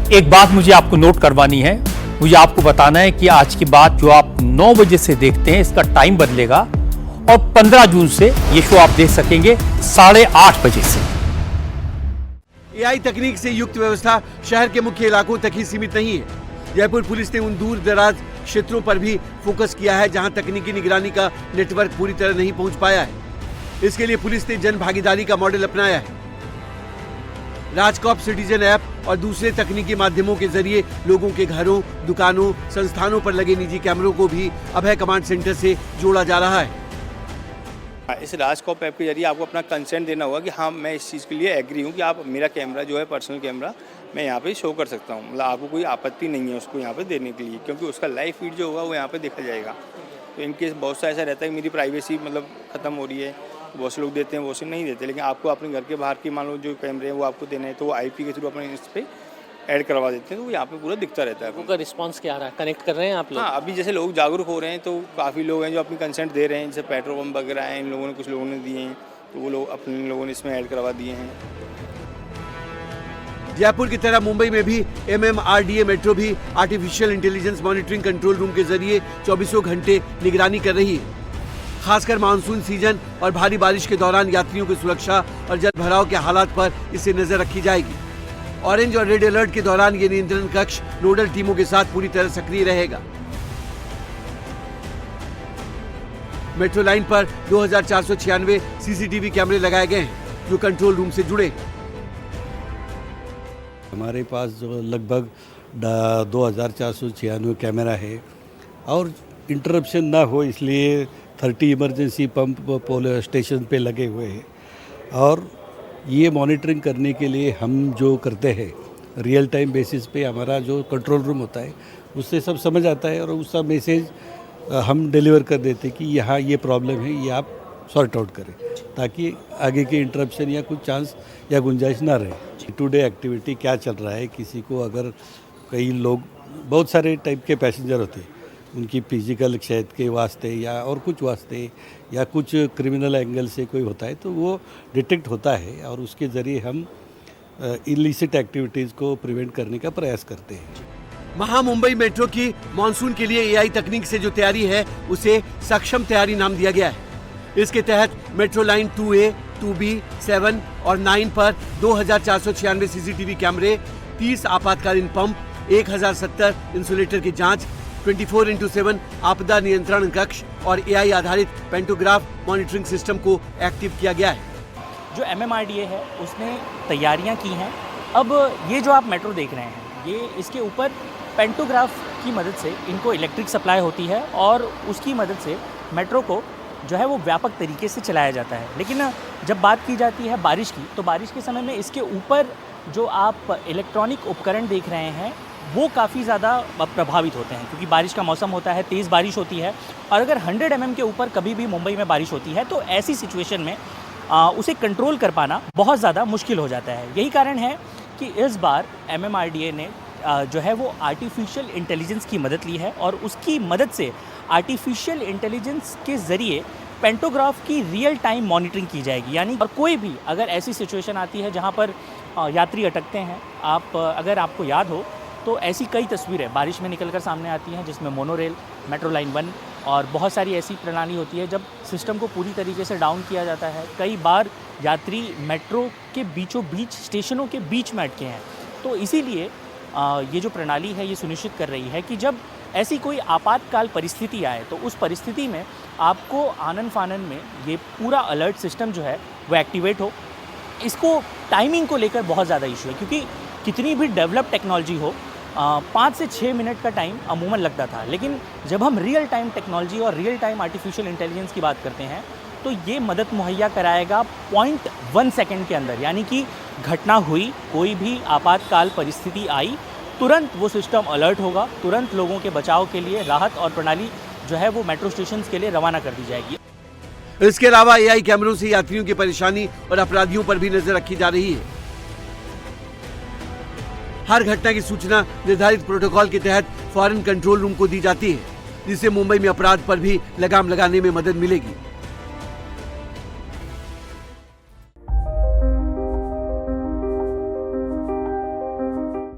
एक बात मुझे आपको नोट करवानी है, मुझे आपको बताना है कि आज की बात जो आप 9 बजे से देखते हैं इसका टाइम बदलेगा और 15 जून से ये शो आप देख सकेंगे 8:30 बजे से। एआई तकनीक से युक्त व्यवस्था शहर के मुख्य इलाकों तक ही सीमित नहीं है। जयपुर पुलिस ने उन दूर दराज क्षेत्रों पर भी फोकस किया है जहां तकनीकी निगरानी का नेटवर्क पूरी तरह नहीं पहुंच पाया है। इसके लिए पुलिस ने जन भागीदारी का मॉडल अपनाया है। राजकॉप सिटीजन ऐप और दूसरे तकनीकी माध्यमों के जरिए लोगों के घरों, दुकानों, संस्थानों पर लगे निजी कैमरों को भी अभय कमांड सेंटर से जोड़ा जा रहा है। इस राजकॉप ऐप के जरिए आपको अपना कंसेंट देना होगा कि हाँ, मैं इस चीज़ के लिए एग्री हूँ कि आप मेरा कैमरा जो है पर्सनल कैमरा मैं यहाँ पे शो कर सकता हूँ। मतलब आपको कोई आपत्ति नहीं है उसको यहाँ पे देने के लिए, क्योंकि उसका लाइव फीड जो होगा वो यहाँ पे देखा जाएगा। तो इनकेस बहुत सा ऐसा रहता है कि मेरी प्राइवेसी मतलब ख़त्म हो रही है, बहुत से लोग देते हैं, बहुत से नहीं देते, लेकिन आपको अपने घर के बाहर की मान लो जो कैमरे हैं वो आपको देने हैं, तो वो IP के थ्रू अपने इस पर ऐड करवा देते हैं, तो वो यहाँ पे पूरा दिखता रहता है। लोगों का रिस्पांस क्या आ रहा है? कनेक्ट कर रहे हैं आप लोग? हाँ, अभी जैसे लोग जागरूक हो रहे हैं तो काफ़ी लोग हैं जो अपनी कंसेंट दे रहे हैं, जैसे पेट्रोल पंप वगैरह हैं, इन लोगों ने कुछ लोगों ने दिए हैं, तो वो लोग अपने लोगों ने इसमें ऐड करवा दिए हैं। जयपुर की तरह मुंबई में भी MMRDA मेट्रो भी artificial intelligence monitoring control room के जरिए 24 घंटे निगरानी कर रही है। खासकर मानसून सीजन और भारी बारिश के दौरान यात्रियों की सुरक्षा और जल भराव के हालात पर इससे नजर रखी जाएगी। ऑरेंज और रेड अलर्ट के दौरान ये नियंत्रण कक्ष नोडल टीमों के साथ पूरी तरह सक्रिय रहेगा। मेट्रो लाइन पर 2496 CCTV कैमरे लगाए गए हैं जो कंट्रोल रूम से जुड़े। हमारे पास जो लगभग 2496 कैमरा है और इंटरप्शन ना हो इसलिए 30 इमरजेंसी पंप पोल स्टेशन पे लगे हुए हैं। और ये मॉनिटरिंग करने के लिए हम जो करते हैं रियल टाइम बेसिस पे हमारा जो कंट्रोल रूम होता है उससे सब समझ आता है और उसका मैसेज हम डिलीवर कर देते हैं कि यहाँ ये प्रॉब्लम है, ये आप सॉर्ट आउट करें, ताकि आगे के इंटरप्शन या कुछ चांस या गुंजाइश ना रहे। टुडे एक्टिविटी क्या चल रहा है, किसी को अगर कई लोग बहुत सारे टाइप के पैसेंजर होते हैं, उनकी फिजिकल क्षत के वास्ते या और कुछ वास्ते या कुछ क्रिमिनल एंगल से कोई होता है तो वो डिटेक्ट होता है और उसके ज़रिए हम इलिसिट एक्टिविटीज़ को प्रिवेंट करने का प्रयास करते हैं। मुंबई मेट्रो की मॉनसून के लिए AI तकनीक से जो तैयारी है उसे सक्षम तैयारी नाम दिया गया है। इसके तहत मेट्रो लाइन 2A, 2B, 7 और 9 पर 2496 CCTV कैमरे, 30 आपातकालीन पंप, 1070 इंसुलेटर की जांच, 24x7 आपदा नियंत्रण कक्ष और AI आधारित पेंटोग्राफ मॉनिटरिंग सिस्टम को एक्टिव किया गया है। जो MMRDA है उसने तैयारियां की हैं। अब ये जो आप मेट्रो देख रहे हैं, ये इसके ऊपर पेंटोग्राफ की मदद से इनको इलेक्ट्रिक सप्लाई होती है और उसकी मदद से मेट्रो को जो है वो व्यापक तरीके से चलाया जाता है। लेकिन जब बात की जाती है बारिश की, तो बारिश के समय में इसके ऊपर जो आप इलेक्ट्रॉनिक उपकरण देख रहे हैं वो काफ़ी ज़्यादा प्रभावित होते हैं, क्योंकि बारिश का मौसम होता है, तेज़ बारिश होती है और अगर 100 mm के ऊपर कभी भी मुंबई में बारिश होती है तो ऐसी सिचुएशन में उसे कंट्रोल कर पाना बहुत ज़्यादा मुश्किल हो जाता है। यही कारण है कि इस बार MMRDA ने जो है वो आर्टिफिशियल इंटेलिजेंस की मदद ली है और उसकी मदद से आर्टिफिशियल इंटेलिजेंस के ज़रिए पेंटोग्राफ की रियल टाइम मॉनिटरिंग की जाएगी। यानी और कोई भी अगर ऐसी सिचुएशन आती है जहाँ पर यात्री अटकते हैं, अगर आपको याद हो तो ऐसी कई तस्वीरें बारिश में निकलकर सामने आती हैं जिसमें मोनोरेल, मेट्रो लाइन 1 और बहुत सारी ऐसी प्रणाली होती है जब सिस्टम को पूरी तरीके से डाउन किया जाता है। कई बार यात्री मेट्रो के बीचों बीच स्टेशनों के बीच में अटके हैं। तो इसीलिए ये जो प्रणाली है ये सुनिश्चित कर रही है कि जब ऐसी कोई आपातकाल परिस्थिति आए तो उस परिस्थिति में आपको आनन फानन में ये पूरा अलर्ट सिस्टम जो है वो एक्टिवेट हो। इसको टाइमिंग को लेकर बहुत ज़्यादा इशू है, क्योंकि कितनी भी डेवलप टेक्नोलॉजी हो 5 से 6 मिनट का टाइम अमूमन लगता था, लेकिन जब हम रियल टाइम टेक्नोलॉजी और रियल टाइम आर्टिफिशियल इंटेलिजेंस की बात करते हैं तो ये मदद मुहैया कराएगा 0.1 सेकंड के अंदर। यानी कि घटना हुई, कोई भी आपातकाल परिस्थिति आई, तुरंत वो सिस्टम अलर्ट होगा, तुरंत लोगों के बचाव के लिए राहत और प्रणाली जो है वो मेट्रो स्टेशन के लिए रवाना कर दी जाएगी। इसके अलावा AI कैमरों से यात्रियों की परेशानी और अपराधियों पर भी नजर रखी जा रही है। हर घटना की सूचना निर्धारित प्रोटोकॉल के तहत फॉरेन कंट्रोल रूम को दी जाती है, जिससे मुंबई में अपराध पर भी लगाम लगाने में मदद मिलेगी।